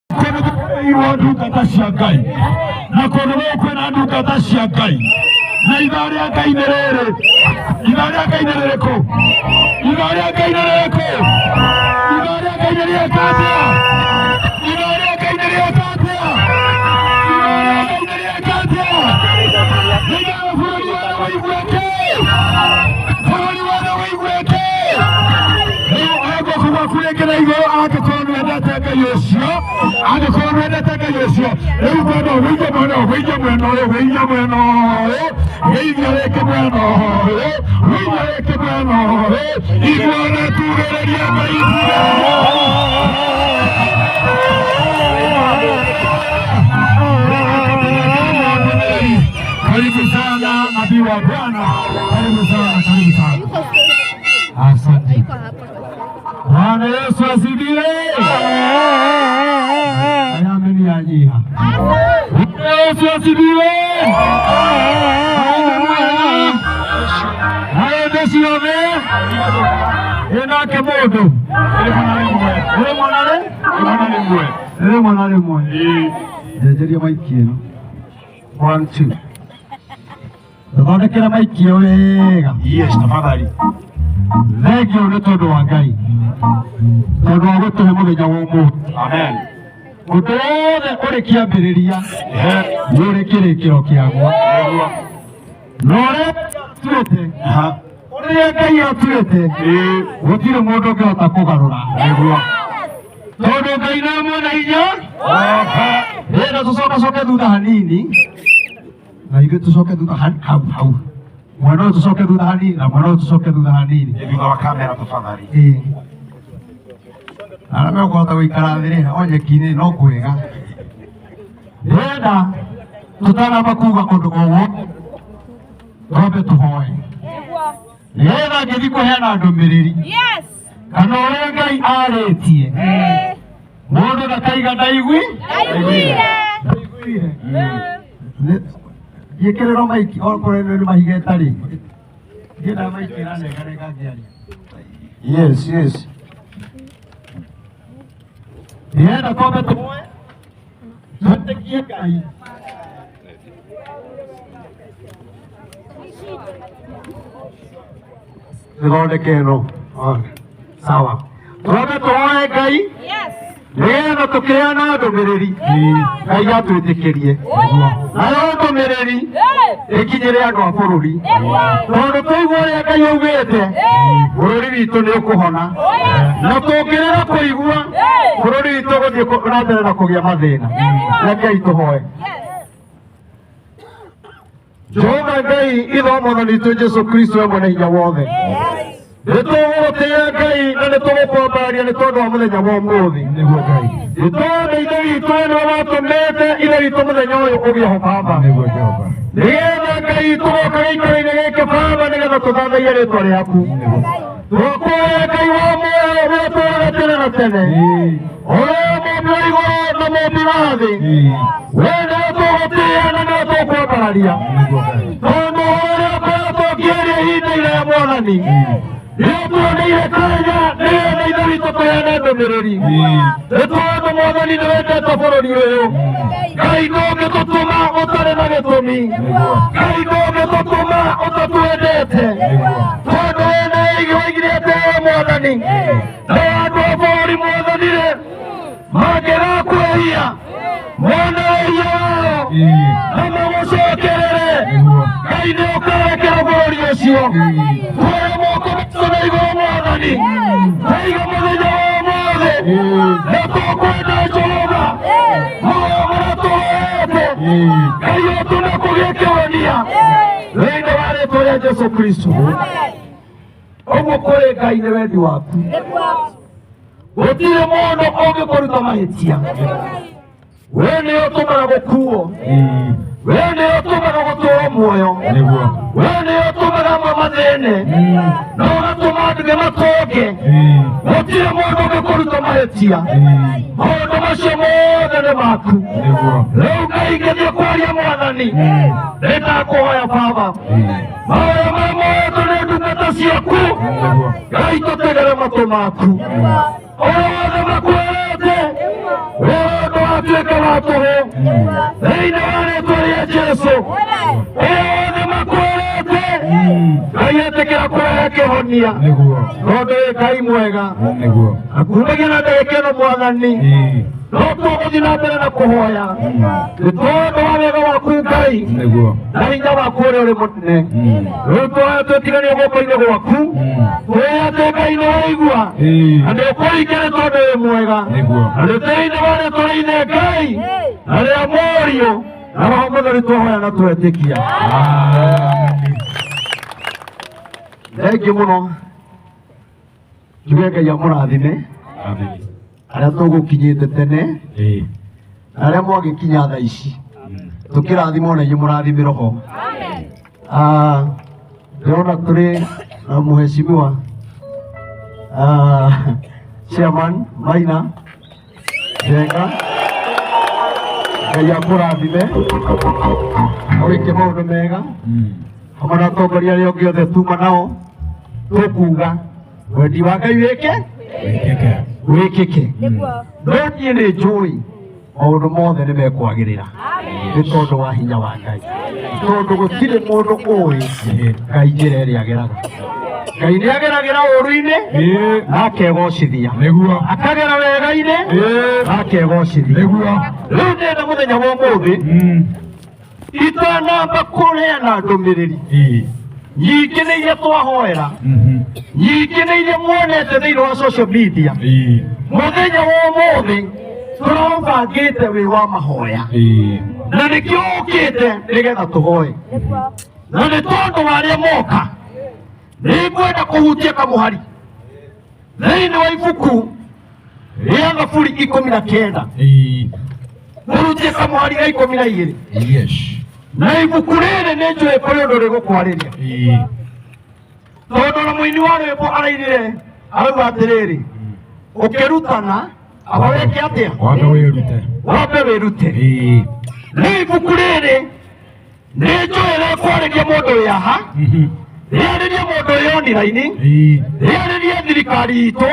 Iwa ndungata cia Ngai na kundu kwina ndungata cia Ngai na ithaa ria Ngai nĩ rĩrĩ. Ithaa ria Ngai nĩ rĩrĩkũ? Ithaa ria Ngai nĩ rĩrĩkũ? Ithaa ria Ngai nĩ rĩeka atĩa? Ithaa ria Ngai nĩ rĩeka atĩa? Ithaa ria Ngai nĩ rĩeka atĩa? Nĩgetha bũrũri wothe wĩiguĩke, bũrũri wothe wĩiguĩke. Rĩu egũkũ gwaku rĩngĩ na igũrũ angĩkorwo nĩwendete Ngai ũcio, angĩkorwo nĩwendete Ngai ũcio, rĩu mwena ũyũ wĩige mwena ũyũ, wĩige mwena ũyũ, wĩige mwena ũyũ, wĩige rĩngĩ mwena ũyũ, wĩige rĩngĩ mwena ũyũ, ithuothe tugĩrĩrie Ngai Karibu sana nabii wa Bwana, karibu sana, karibu sana. Asante. Bwana Yesu asifiwe. Ayamenianyia. Bwana Yesu asifiwe. Ayamesiome. Enake modo. Ele mwanale mwe. Jejeria maikio. 1 2. Thondekera maikio wega. Yes, tafadhali. Thengio nĩ tondũ wa Ngai, tondũ wa gũtũhe mũthenya wa ũmũthĩ. Amen. Ũndũ wothe ũrĩ kĩambĩrĩria nĩ ũrĩ kĩrĩkĩro kĩaguo. Na ũrĩa tuĩte, ũrĩa Ngai atuĩte, gũtirĩ mũndũ ũngĩhota kũgarũra. Tondũ Ngai nĩ mwena hinya. Rĩrĩa tũcoke thutha hanini, na ithuĩ tũcoke thutha hau. Mwana tusoke thutha hanini na mwana tusoke thutha hanini. Thutha wa kamera tafadhali. Arame ũkũhota gũikara thĩ rĩ, o nyeki-inĩ no kwega. Ndĩrenda tũtanamba kuuga ũndũ o wothe, twambe tũhoe. Nĩgetha ngĩthiĩ kũheana ndũmĩrĩri kana ũrĩa Ngai arĩtie, mũndũ ndakaiga ndaiguire. Yekerero maiki okorwo nĩ mahiga tarĩ ngĩna maiki na nega ngĩaria. Yes. Ndĩrenda twambe tũhoe, twĩtĩkie Ngai. Thondeke ĩno. Sawa. Twambe tũhoe Ngai. Nĩgetha tũkĩheana ndũmĩrĩri Ngai atwĩtĩkĩrie. Nayo ndũmĩrĩri ĩkinyĩre andũ a bũrũri, tondũ tũigua ũrĩa Ngai augĩte bũrũri witũ nĩ ũkũhona, na tũngĩrega kũigua bũrũri witũ ũgũthiĩ na mbere na kũgĩa mathĩna. Reke tũhoe. Jehova Ngai ithomo ritũ Jesũ Kristo we mwene hinya wothe, nĩtũgũgũtĩĩa Ngai na nĩtũgũkwambaria nĩ tondũ wa mũthenya wa ũmũthĩ. Nĩtondũ ithe witũ nĩwe watũmĩte ithe witũ mũthenya ũyũ ũgĩe ho Baba, nĩgetha Ngai tũgoka gĩikaro-inĩ gĩkĩ Baba, nĩgetha tũthathaiye rĩĩtwa rĩaku. Tũkuoya Ngai wa muoyo ũrĩa ũtũũraga tene na tene, ũrĩa mũmbi wa igũrũ na mũmbi wa thĩ, we nĩwe tũgũtĩĩa na nĩwe tũkwambararia, tondũ ũrĩa ũkoretwo ũkĩaria ihinda-inĩ rĩa Mwathani nĩtuoneire kanya nĩgetha ithe witũ tũheane ndũmĩrĩri. Nĩ tondũ Mwathani nĩwendete bũrũri ũyũ. Ngai ndũngĩtũtũma ũtarĩ na gĩtũmi, Ngai ndũngĩtũtũma ũtatwendete, tondũ we nĩwoigire atĩ Mwathani na andũ a bũrũri Mwathani-rĩ mangĩgakwĩhia mone wĩhia wao na mamũcokerere, Ngai nĩũkarekera bũrũri ũcio. Tuoya moko maitũ na igũrũ Mwathani, twaiga mũthenya wa ũmũthĩ, na tũkwenda Jehova muoyo marĩa tũhoete, Ngai ũtũme kũgĩe kĩhonia thĩinĩ wa rĩĩtwa rĩa Jesũ Kristo. Ũguo kũrĩ Ngai nĩ wendi waku, gũtirĩ mũndũ ũngĩkũruta mahĩtia. We nĩwe ũtũmaga gũkuo, we nĩwe ũtũmaga gũtũũra muoyo, we nĩwe ũtũmaga amwe mathĩne na ũgatũma angĩ matonge. Gũtirĩ mũndũ ũngĩkũruta mahĩtia, maũndũ macio mothe nĩ maku. Rĩu Ngai ngĩthiĩ kwaria Mwathani, nĩndakũhoya Baba, mahoya marĩa moetwo nĩ ndungata ciaku, Ngai tũtegere matũ maku, ũrĩa wothe makwĩrĩte, we magatuĩka wa tũhũ thĩinĩ wa rĩĩtwa rĩa Jesũ. Othe makũrĩte Ngai etĩkĩra kũrehe kĩhonia tondũ wĩ Ngai mwega. Akumagia na ndagĩka ĩno Mwathani no tũgũthiĩ na mbere na kũhoya nĩ tondũ wa wega waku Ngai na hinya waku ũrĩa ũrĩ mũnene. Rĩu tũhoya twĩtiganie guoko-inĩ gwaku twĩ atĩ Ngai nĩ waigua na nĩ ũkũringa nĩ tondũ wĩ mwega na nĩ thĩinĩ wa rĩĩtwa rĩa Ithe Ngai na rĩa Mũriũ na Roho Mũtheru twahoya na twetĩkia. Thengiũ mũno, tuge Ngai amũrathime arĩa tũgũkinyĩte tene na arĩa mwagĩkinya thaa ici tũkĩrathimwo na inyuĩ mũrathimĩrwo ho. Ndĩrona tũrĩ na mũheshimiwa Chairman Maina Njenga. Ngai akũrathime ũrĩke maũndũ mega hamwe na atongoria arĩa angĩ othe tuma nao tũkuga wendi wa Ngai wĩkĩke. No niĩ nĩ njũĩ maũndũ mothe nĩ mekwagĩrĩra nĩ tondũ wa hinya wa Ngai, tondũ gũtirĩ mũndũ ũĩ Ngai njĩra ĩrĩa ageraga. Ngai nĩ ageragĩra ũũru-inĩ na akegocithia, akagera wega-inĩ na akegocithia. Rĩu ndĩna mũthenya wa ũmũthĩ itanamba kũheana ndũmĩrĩri nyingĩ nĩ iria twahoera, nyingĩ nĩ iria muonete thĩinĩ wa social media. Mũthenya wa ũmũthĩ tũrabangĩte wĩ wa mahoya na nĩkĩo ũkĩte nĩgetha tũhoe, na nĩ tondũ wa arĩa moka nĩngwenda kũhutia kamũhari thĩinĩ wa ibuku rĩa Thaburi 19 mũhutie kamũhari ga 12. Na ibuku rĩrĩ nĩ njũĩ kũrĩ ũndũ rĩgũkwarĩria, tondũ na mũini wa rwĩmbo arainire arauga atĩrĩrĩ, ũkĩrutana aba wĩke atĩa? Wambe wĩrute. Rĩu ibuku rĩrĩ nĩ njũĩ rĩkwarĩria mũndũ wĩ aha, rĩarĩrie mũndũ wĩ online, rĩarĩrie thirikari itũ,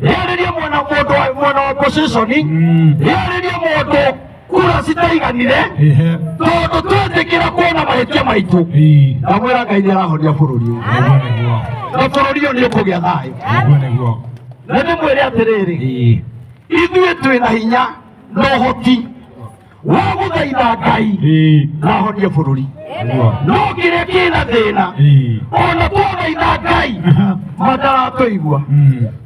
rĩarĩrie mwena wa opposition, rĩarĩrie mũndũ kura citaiganire tondũ twetĩkĩra kuona mahĩtia maitũ. Ndamwĩra Ngai nĩ arahonia bũrũri ũyũ na bũrũri ũyũ nĩ ũkũgĩa thayũ. Na ndĩmwĩre atĩrĩrĩ, ithuĩ twĩ na hinya na ũhoti wa gũthaitha Ngai na ahonie bũrũri. No kĩrĩa kĩna thĩna ona twathaitha Ngai mataratũigua,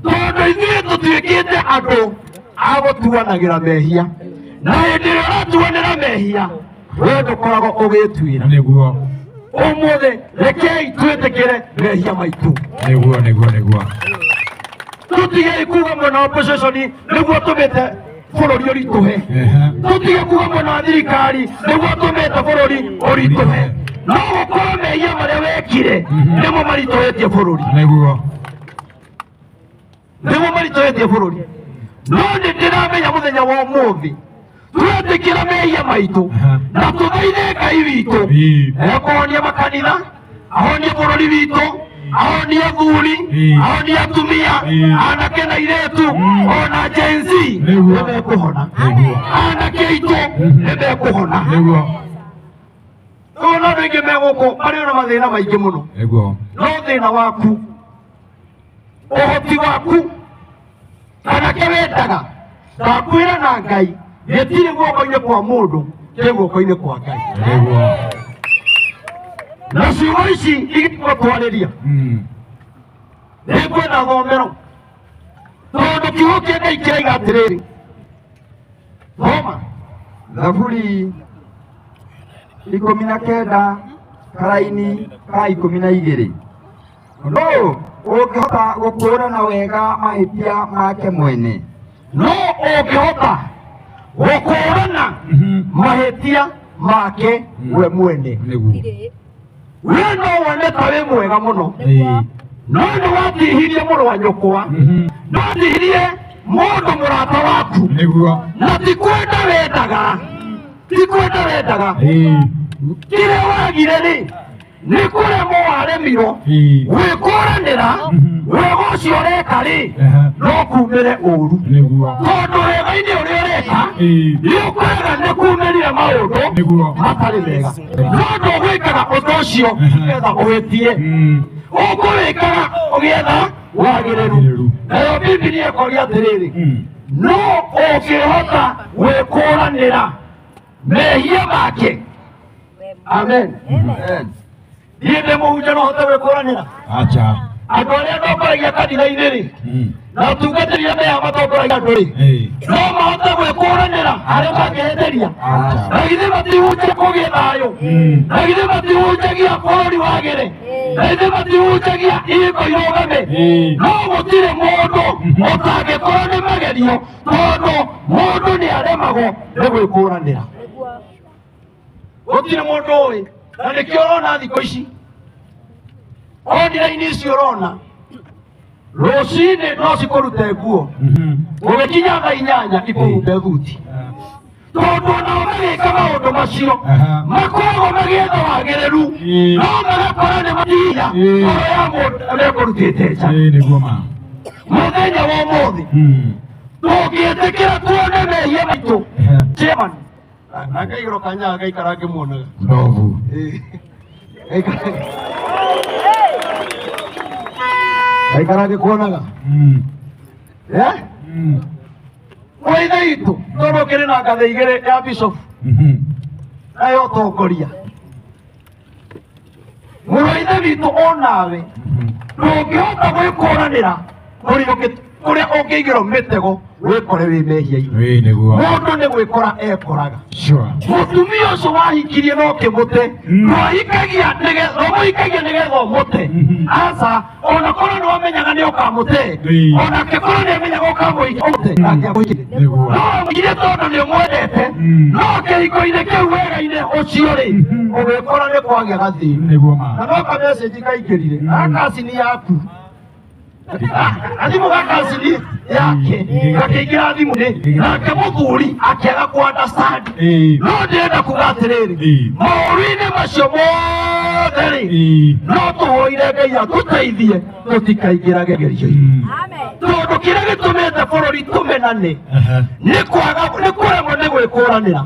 tondũ ithuĩ tũtuĩkĩte andũ a gũtuanagĩra mehia, na hĩndĩ ĩrĩa ũratuanĩra mehia we ndũkoragwo ũgĩtuĩra. Ũmũthĩ rekei twĩtĩkĩre mehia maitũ, tũtige kuga mwena wa opposition nĩguo tũmĩte bũrũri ũritũhe, tũtige kuga mwena wa thirikari nĩguo tũmĩte bũrũri ũritũhe. No gũkorwo mehia marĩa wekire nĩmo maritũhĩtie bũrũri, nĩmo maritũhĩtie bũrũri. No nĩ ndĩramenya mũthenya wa ũmũthĩ twetĩkĩra mehia maitũ na tũthaithe Ngai witũ ekũhonia makanitha, ahonie bũrũri witũ, ahonie athuri, ahonie atumia, anake na airĩtu, ona Gen Z nĩmekũhona, anake aitũ nĩmekũhona. Ona andũ aingĩ me gũkũ marĩ na mathĩna maingĩ mũno, no thĩna waku, ũhoti waku, anake wendaga ndakwĩra na Ngai gĩtirĩ guoko-inĩ kwa mũndũ, kĩ guoko-inĩ kwa Ngai. Na ciugo ici igĩtwarĩria nĩngwenda thomero, tondũ kiugo kĩa Ngai kĩraiga atĩrĩrĩ, thoma Thaburi 19 karaini ka 12. No ũngĩhota gũkũũrana wega mahĩtia make mwene, no ũngĩhota gũkũũrana mahĩtia make we mwene. We no wone ta wĩ mwega mũno, no nĩ watihirie mũrũ wa nyũkwa, no tihirie mũndũ mũrata waku, na ti kwenda wendaga, ti kwenda wendaga. Kĩrĩa wagire nĩ kũremwo waremirwo gwĩkũranĩra wego cio reka ri no kumire uru tondu wega-ini uria ureka niukwega ni kumirire maundu matari mega no ndugwikaga undu ucio getha uhitie ukuwikaga ugietha wagiriru nayo Bibilia ikoria atiriri no ukihota gwikuranira mehia make. Amen. Ndiye muhunjia no hote gwikuranira acha andũ arĩa ndongoragia kanitha-inĩ rĩ na ũtungatĩria maya matongoragia andũ rĩ no mahote gwĩkũranĩra harĩa mangĩhĩtĩria na githĩ matihunjia kũgĩa thayũ na githĩ matihunjagia bũrũri wagĩre na githĩ matihunjagia ihingo irũgame no gũtirĩ mũndũ ũtangĩkorwo nĩ magerio tondũ mũndũ nĩ aremagwo nĩ gwĩkũranĩra. Gũtirĩ mũndũ ũĩ na nĩkĩo ũrona thikũ ici ondira-inĩ icio ũrona rũcinĩ no cikũrute nguo ũgĩkinya thaa 8 ikũrute thuti tondũ nao magĩka maũndũ macio makoragwo magĩetha wagĩrĩru no magakora nĩ matiia oro ya mũndũ mekũrutĩte nja. Mũthenya wa ũmũthĩ tũngĩĩtĩkĩra tuone mehia maitũ chairman akaigĩrwo kanya agaikara ngĩmuonaga aikara ngĩkuonaga waithe itũ tondũ kĩrĩ na ngathe igĩrĩ ya bishop nayo ũtongoria mũrũ wa ithe witũ onawe ndũngĩhota gwĩkũranĩra kũrĩa ũngĩigĩrwo mĩtego wĩkore wĩ mehia-inĩ. Mũndũ nĩ gwĩkora ekoraga mũtumia ũcio wahikirie no kĩmũte ndwahikagia nĩgetha ũmũte aca ona korwo nĩ wamenyaga nĩ ũkamũte ona angĩkorwo nĩ amenyaga ũkamũte ndangĩamũikire no mũigire tondũ nĩ ũmwendete no kĩhiko-inĩ kĩu wega-inĩ ũcio rĩ ũgĩkora nĩ kwagĩa gathĩni na no kamecĩnji kaingĩrire akacini yaku athimũ gakacini yake gakĩingĩra thimũ-inĩ nake mũthuri akĩaga ku understand no ndĩrenda kuga atĩrĩrĩ maũru-inĩ macio mothe rĩ no tũhoire Ngai atũteithie tũtikaingĩrage gerio-inĩ tondũ kĩrĩa gĩtũmĩte bũrũri tũmenane nĩ kũremwo nĩ gwĩkũranĩra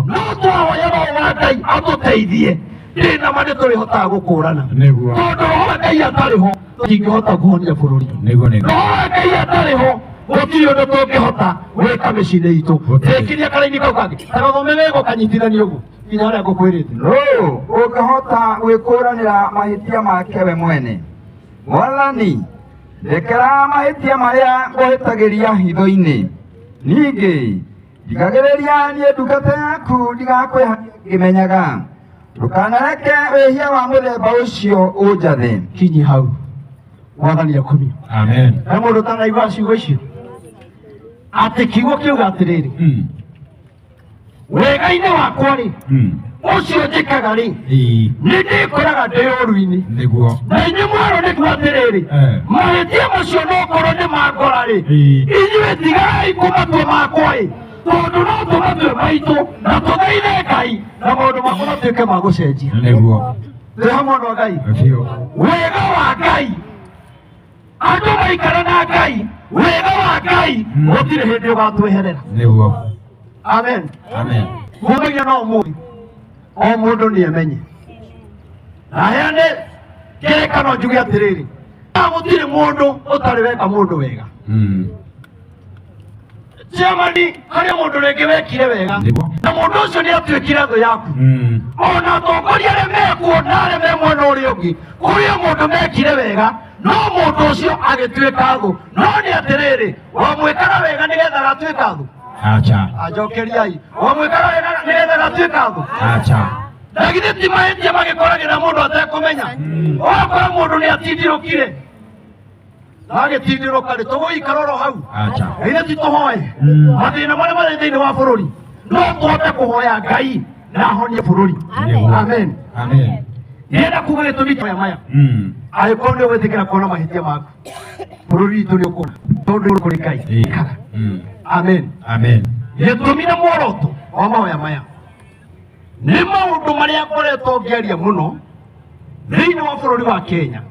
no twahoya Roho wa Ngai atũteithie ndĩna ma nĩ tũrĩhotaga gũkũrana tondũ Roho wa Ngai atarĩ ho tũtingĩhota kuhonia bũrũri Roho wa Ngai atarĩ ho gũtirĩ ũndũ tũngĩhota gwĩka mĩciĩ-inĩ itũ. Tĩkiria karaini kau kangĩ tagathome wega ũkanyitithania ũguo nginya harĩa ngũkwĩrĩte ũngĩhota gwĩkũranĩra mahĩtia make we mwene. Mwathani ndekera mahĩtia marĩa ngũhĩtagĩria hitho-inĩ ningĩ ndigagĩrĩria niĩ ndungata yaku ndigakwĩhania ngĩmenyaga ndũkanareke wĩhia wa mũthemba ũcio ũnjathe. Kinyi hau Mwathani akumia. Amen. Na mũndũ ũtanaigua ciugo icio atĩ kiugo kiuga atĩrĩrĩ wega-inĩ wakwa rĩ ũcio njĩkaga rĩ nĩ ndĩkoraga ndĩ ũru-inĩ na inyuĩ mwarwo nĩ kuga atĩrĩrĩ mahĩtia macio no korwo nĩ mangora rĩ inyuĩ tigarai kũmatua makwa ĩ tondũ no tũmatue maitũ na tũthaithe Ngai na maũndũ makwa matuĩke ma gũcenjia. Twĩ hamwe na Ngai wega wa Ngai andũ maikara na Ngai wega wa Ngai gũtirĩ hĩndĩ ũgatweherera. Amen. Kumagia no mũndũ o mũndũ nĩ emenye na heane kĩrĩkano njuge atĩrĩrĩ gũtirĩ mũndũ ũtarĩ weka mũndũ wega. Ciamani harĩa mũndũ rĩngĩ wekire wega na mũndũ ũcio nĩ atuĩkire thũ yaku ona atongoria arĩa mekuo na arĩa me mwena ũrĩa ũngĩ kũrĩa mũndũ mekire wega no mũndũ ũcio agĩtuĩka thũ no nĩ atĩrĩrĩ wamwĩkaga wega nĩgetha agatuĩka thũ. Ajokeriai wamwĩkaga wega nĩgetha agatuĩka thũ. Na githĩ ti mahĩtia magĩkoragĩra mũndũ atekũmenya ũgakora mũndũ nĩ atindirũkire agĩtindirũka rĩ tũgũikara oro hau ĩrĩa ti tũhoe mathĩna marĩa marĩ thĩinĩ wa bũrũri no tũhote kũhoya Ngai na ahonie bũrũri. Amen. Nĩenda kuga gĩtũmi kĩa maya angĩkorwo nĩ ũgwĩtĩkĩra kuona mahĩtia maku bũrũri witũ nĩ ũkũra tondũ kũrĩ Ngai. Amen. Gĩtũmi na muoroto wa mahoya maya nĩ maũndũ marĩa ngoretwo ngĩaria mũno thĩinĩ wa bũrũri wa Kenya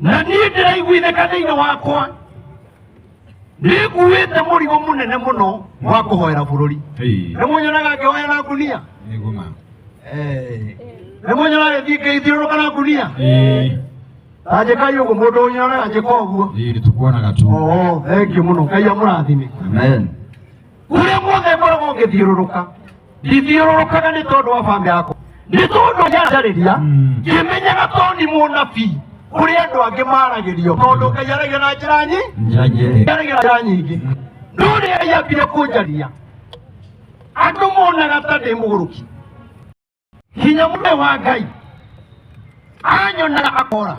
na niĩ ndĩraiguithĩka thĩinĩ wakwa nĩnguĩte mũrigo mũnene mũno wa kũhoera bũrũri. Nĩmũnyonaga ngĩhoya na ngunia? Nĩmũnyonaga gĩthiĩ ngĩthiũrũrũka na ngunia? Tanjĩkai ũguo mũndũ ũnyonaga njĩka ũguo? Tũkuonaga tu. Thengiũ mũno, Ngai amũrathime. Amen. Kũrĩa guothe ngoragwo ngĩthiũrũrũka ndithiũrũrũkaga nĩ tondũ wa bamĩrĩ yakwa, nĩ tondũ njanjarĩria ngĩmenyaga to nĩ mũnabii kũrĩ andũ angĩ maragĩrio, tondũ Ngai aragia na njĩra nyingĩ. No rĩrĩa yambire kũnjaria andũ monaga ta ndĩ mũgũrũki, hinya mũnene wa Ngai anyonaga akora.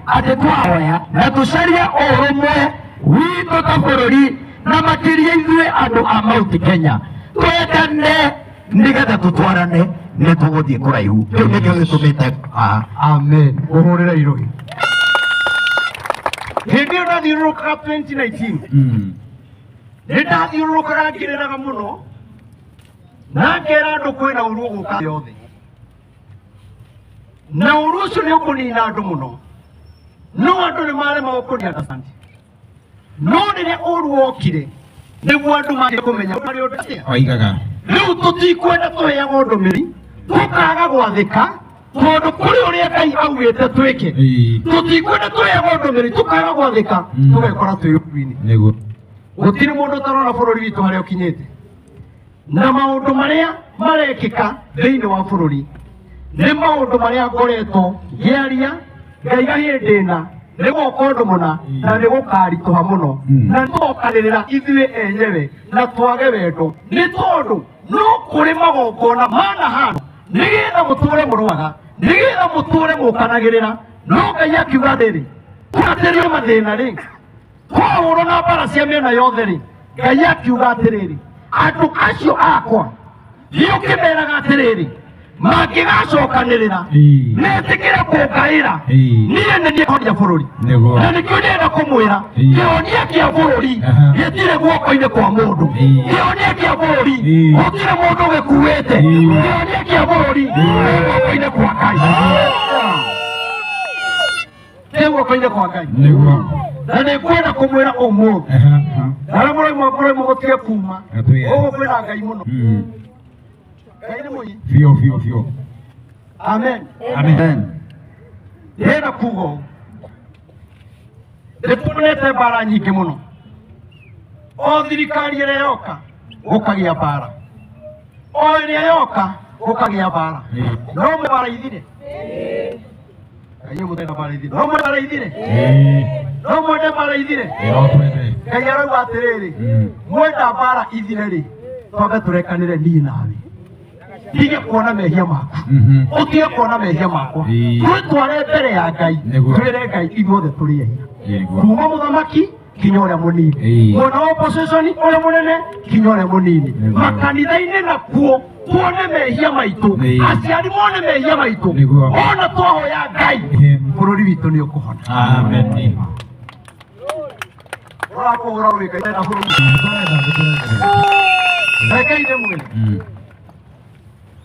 Atĩ twahoya na tũcarie ũrũmwe witũ ta bũrũri na makĩria ithuĩ andũ a Mount Kenya, twendane nĩgetha tũtwarane nĩ tũgũthiĩ kũraihu. Kĩu nĩkĩo gĩtũmĩte haha. Amen. Ũhũrĩre irũhi. Hĩndĩ ĩyo ndathiũrũrũkaga 2019 nĩndathiũrũrũkaga ngĩrĩraga mũno na ngera andũ kwĩna ũru ũgũka yothe, na ũru ũcio nĩ ũkũnina andũ mũno, no andũ nĩ marema gũkũnia understand. No rĩrĩa ũru wokire nĩguo andũ magĩe kũmenya ũrĩa ũndũ atĩa. Oigaga Rĩu tũtikwenda tũheagwo ndũmĩrĩri tũkaga gwathĩka tondũ kũrĩ ũrĩa Ngai augĩte twĩke. Tũtikwenda tũheagwo ndũmĩrĩri tũkaga gwathĩka tũgekora twĩ ũru-inĩ. nĩguo. Gũtirĩ mũndũ ũtarona bũrũri witũ harĩa ũkinyĩte, na maũndũ marĩa marekĩka thĩinĩ wa bũrũri nĩ maũndũ marĩa ngoretwo ngĩaria ngaiga hĩndĩ ĩna nĩgũka ũndũ mũna na nĩgũkaritũha mũno na nĩtũgokanĩrĩra ithuĩ enyewe na twage wendo, nĩ tondũ no kũrĩ magongona mana hano nĩgetha mũtũre mũrwaga, nĩgetha mũtũre mũkanagĩrĩra. No Ngai akiuga atĩrĩ twatĩrio mathĩna rĩ, twahũrwo na mbara cia mĩena yothe rĩ, Ngai akiuga atĩrĩrĩ andũ acio akwa thiĩ ũkĩmeraga atĩrĩrĩ mangĩgacokanĩrĩra metĩkĩre kũngaĩra niĩ nĩ niĩ honia bũrũri. Na nĩkĩo ndĩrenda kũmwĩra kĩhonia kĩa bũrũri gĩtirĩ guoko-inĩ kwa mũndũ, kĩhonia kĩa bũrũri gũtirĩ mũndũ gĩkuĩte, kĩhonia kĩa bũrũri nĩ guoko-inĩ kwa Ngai, nĩ guoko-inĩ kwa Ngai. Na nĩngwenda kũmwĩra ũmũthĩ arĩa mũroima gũtige kuma ũguo kwĩna Ngai mũno. Ngai nĩ mũi. Biũ. Amen. Ndĩrenda kuga ũũ, nĩtuonete mbara nyingĩ mũno. O thirikari ĩrĩa yoka gũkagĩa mbara, o ĩrĩa yoka gũkagĩa mbara. No mbara ithire? Ngai mũtenda mbara ithire? No mbara ithire? No mwende mbara ithire? Ngai arauga atĩrĩrĩ mwenda mbara ithire-rĩ twambe tũrekanĩre niĩ nawe, ndige kuona mehia makwa, ũtige kuona mehia makwa, twĩtware mbere ya Ngai twĩre Ngai ithuothe tũrĩ ehia, kuma mũthamaki kinya ũrĩa mũnini, mwena wa opposition ũrĩa mũnene kinya ũrĩa mũnini, makanitha-inĩ nakuo tuone mehia maitũ, aciari mone mehia maitũ, ona twahoya Ngai bũrũri witũ nĩ ũkũhona. Amen. Ũrakũhũra rwĩka itenda bũrũri Ngai nĩ mwĩra.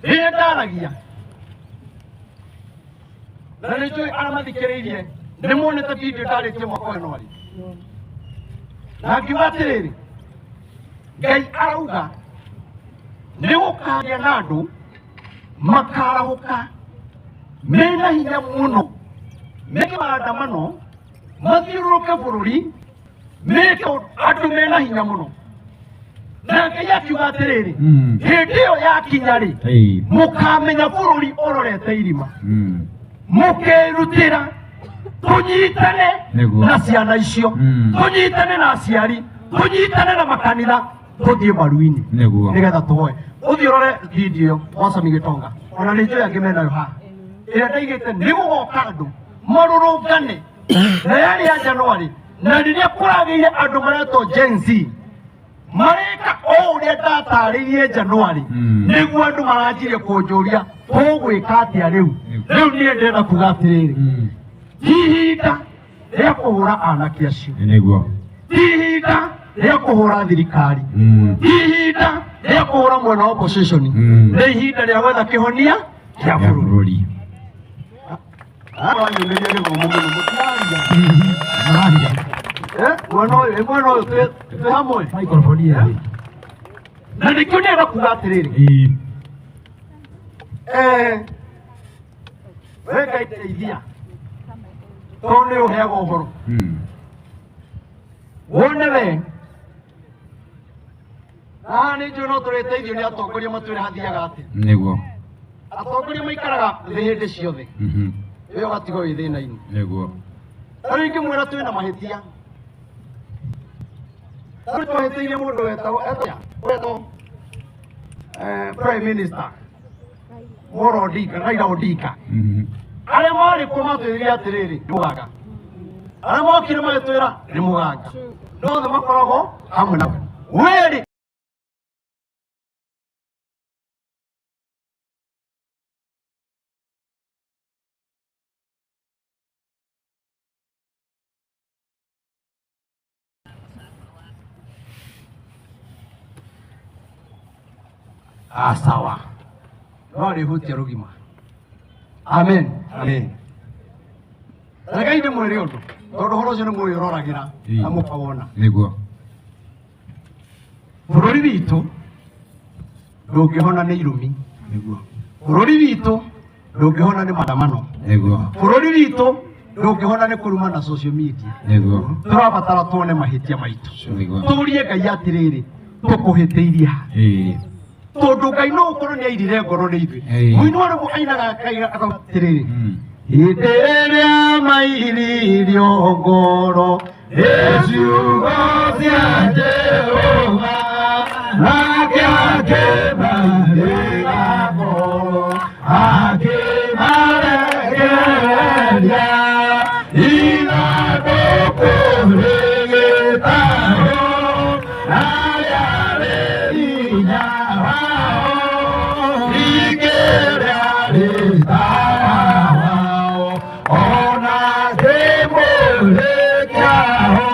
Rĩrĩa ndaragia na nĩnjũĩ arĩa mathikĩrĩirie nĩmuonete video ndarĩtie mwaka ũyũ nwarĩ, na ngiuga atĩrĩrĩ Ngai arauga nĩgũkagĩa na andũ makarahũka mena hinya mũno, meke maandamano mathiũrũrũke bũrũri, meke andũ mena hinya mũno. Na Ngai akiuga atĩrĩrĩ hĩndĩ ĩyo yakinya-rĩ mũkamenya bũrũri ũrorete irima, mũkerutĩra tũnyitane na ciana icio, tũnyitane na aciari, tũnyitane na makanitha, tũthiĩ mbaru-inĩ nĩgetha tũhoe. Ũthiĩ ũrore video Mwathani Gĩtonga, ona nĩ njũĩ angĩ menayo haha, ĩrĩa ndaigĩte nĩgũgoka andũ marũrũngane na yarĩ ya Januari, na rĩrĩa kũragĩire andũ maretwo Gen Z mareka o ũrĩa ndatarĩirie Januari, nĩguo andũ maranjirie kũnjũria tũgwĩka atĩa rĩu. Rĩu niĩ ndĩrenda kuga atĩrĩrĩ ti ihinda rĩa kũhũra anake acio, ti ihinda rĩa kũhũra thirikari, ihinda rĩa kũhũra mwena wa opposition, nĩ ihinda rĩa gwetha kĩhonia kĩa bũrũri. Aranyũmĩria gĩthomo mũno mũtiraria. Mwena ũyũ twĩ hamwe. Na nĩkĩo ndĩrenda kuga atĩrĩrĩ, we Ngai teithia, tondũ nĩ ũheaga ũhoro. Wone we nĩ njũĩ no tũrĩteithio nĩ atongoria matwĩre hathiaga atĩa. Nĩguo. Atongoria maikaraga thĩ hĩndĩ ciothe, we ũgatigwo wĩ thĩna-inĩ. Nĩguo. Rĩu ingĩmwĩra twĩna mahĩtia, rĩu twahĩtĩirie mũndũ wetwo Prime Minister Raila Odinga, arĩa marĩ kuo matwĩrire atĩrĩrĩ nĩ mũganga, arĩa mokire magĩtwĩra nĩ mũganga, othe makoragwo hamwe nawe. Wĩrĩ sawa, no rĩhutia rũgima. Amen. Regai ndĩmwĩre ũndũ, tondũ ũhoro ũcio nĩ mũĩ ũroragĩra na mũkawona. Nĩguo. Bũrũri witũ ndũngĩhona nĩ irumi. Nĩguo. Bũrũri witũ ndũngĩhona nĩ maandamano. Nĩguo. Bũrũri witũ ndũngĩhona nĩ kũruma na social media. Nĩguo. Tũrabatara tuone mahĩtia maitũ. Nĩguo. Tũrie Ngai atĩrĩrĩ, tũkũhĩtĩirie ha? Tondũ Ngai no ũkorwo nĩ airire ngoro nĩ ithuĩ. Mũini wa rũmũ ainaga atĩrĩrĩ, hĩndĩ ĩrĩa mairirio ngoro nĩ ciugo cia Jehova, nake akĩmaarĩra ngoro, akĩmarekereria ithandũkũ rĩgĩtahwo, narĩa rĩ hinya wao, rĩkĩrĩa rĩtahwo, ona kĩmũrĩkĩaho.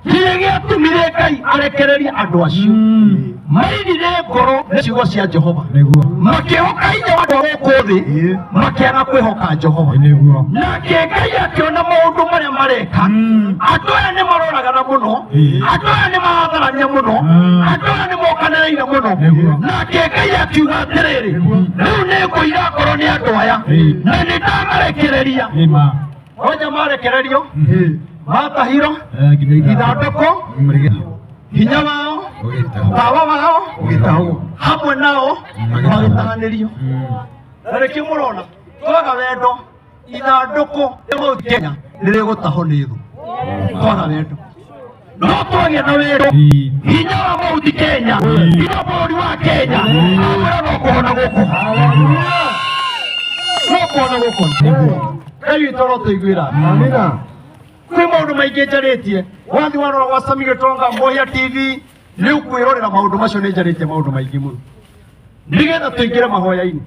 Kĩrĩa gĩatũmire Ngai arekererie andũ acio mairire ngoro nĩ ciugo cia Jehova, makĩhoka inya wa ngoro gũkũ thĩ, makĩaga kwĩhoka Jehova. Nake Ngai akĩona maũndũ marĩa mareka, andũ aya nĩ maroragana mũno, andũ aya nĩ mahatharania mũno, andũ aya nĩ mokanĩrĩire mũno. Nake Ngai akiuga atĩrĩrĩ, rĩu nĩ ngũira ngoro nĩ andũ aya na nĩ ndamarekereria. Oja marekererio, matahiro ithandũkũ, hinya wao, tawa wao hamwe nao magĩtahanĩrio. Na rĩkĩo mũrona twaga wendo, ithandũkũ rĩa Mount Kenya nĩrĩgũtahwo nĩ thũ. Twaga wendo no twagĩa na wendo, hinya wa Mount Kenya, hinya bũrũri wa Kenya, amũra no kũhona gũkũ, no kũhona gũkũ. Ngai witũ no tũiguĩra. Amina. Kwĩ maũndũ maingĩ njarĩtie, wathi warora gwa Sami Gĩtonga Mohia TV, nĩ ũkwĩrorera maũndũ macio. Nĩ njarĩtie maũndũ maingĩ mũno nĩgetha tũingĩre mahoya-inĩ,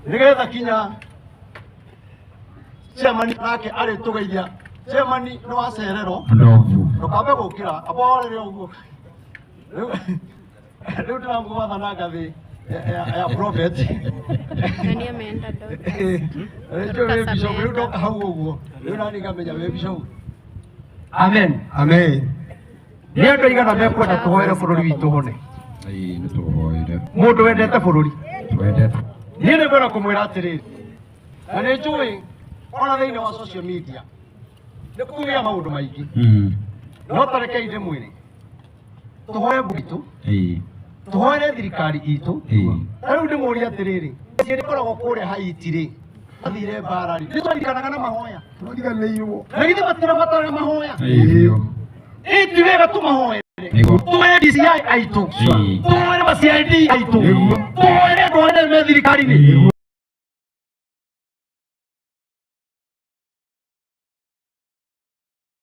nĩgetha kinya Chairman nake arĩtũgeithia. Chairman nĩ wacererwo, ndũkambe gũkĩra aborĩre ũguo. Rĩu ndĩramũgwatha na ngathĩ ya prophet. Nani ameenda dogo. Rĩu bishop rĩu ndoka hau ũguo, rĩu nani ngamenya wĩ bishop. Amen. Nĩ andũ aigana mekwenda tũhoere bũrũri witũ hone? Nĩ tũhoere. Mũndũ wendete bũrũri? Twendete. Niĩ nĩ ngwenda kũmwĩra atĩrĩrĩ, na nĩ njũĩ ona thĩinĩ wa social media nĩ kũgĩa maũndũ maingĩ, no tarekei ndĩmwĩre tũhoe mbũri itũ, tũhoere thirikari itũ. Rĩu ndĩmũrie atĩrĩrĩ, ndĩkoragwo kũrĩa Haiti-rĩ, athire mbara-rĩ, nĩ twaririkanaga na mahoya? Tũriganĩirwo. Na githĩ matirabatara mahoya? Ti wega tũmahoere, tũhoere DCI aitũ, tũhoere ma CID aitũ, tũhoere andũ arĩa me thirikari-inĩ.